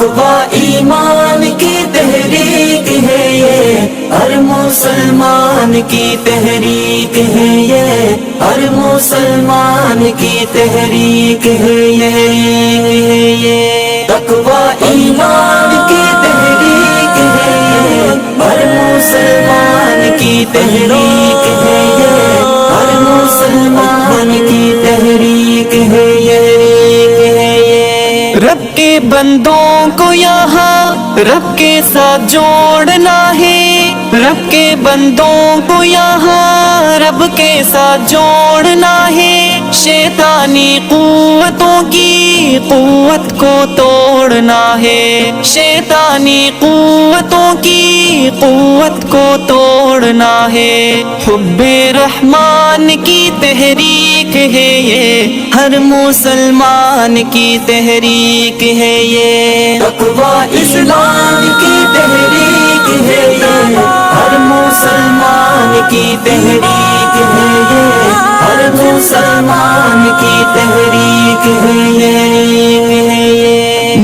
تقویٰ ایمان کی تحریک ہے یہ، ہر مسلمان کی تحریک ہے یہ، ہر مسلمان کی تحریک ہے یہ، تقویٰ ایمان کی تحریک ہے یہ، ہر مسلمان کی تحریک ہے یہ، ہر مسلمان کی تحریک ہے یہ۔ رب کے بندوں کو یہاں رب کے ساتھ جوڑنا ہے، رب کے بندوں کو یہاں رب کے ساتھ جوڑنا ہے، شیطانی قوتوں کی قوت کو توڑنا ہے، شیطانی قوتوں کی قوت کو توڑنا ہے، حب رحمان کی تحریک ہے یہ، ہر مسلمان کی تحریک ہے یہ، تقویٰ اسلام کی تحریک ہے یہ، ہر مسلمان کی تحریک ہے یہ، ہر مسلمان کی تحریک ہے یہ۔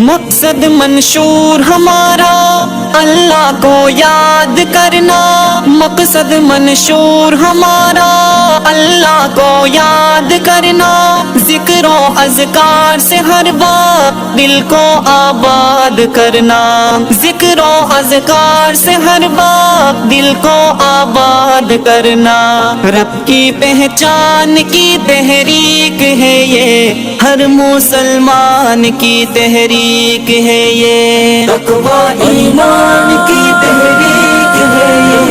مقصد منشور ہمارا اللہ کو یاد کرنا، مقصد منشور ہمارا اللہ کو یاد کرنا، ذکر و اذکار سے ہر وقت دل کو آباد کرنا، ذکر و اذکار سے ہر وقت دل کو آباد کرنا، رب کی پہچان کی تحریک ہے یہ، ہر مسلمان کی تحریک ہے یہ، تقویٰ ایمان کی تحریک ہے یہ،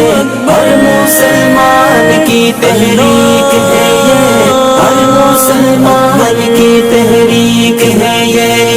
ہر مسلمان کی تحریک ہے یہ، ہر مسلمان کی تحریک ہے یہ۔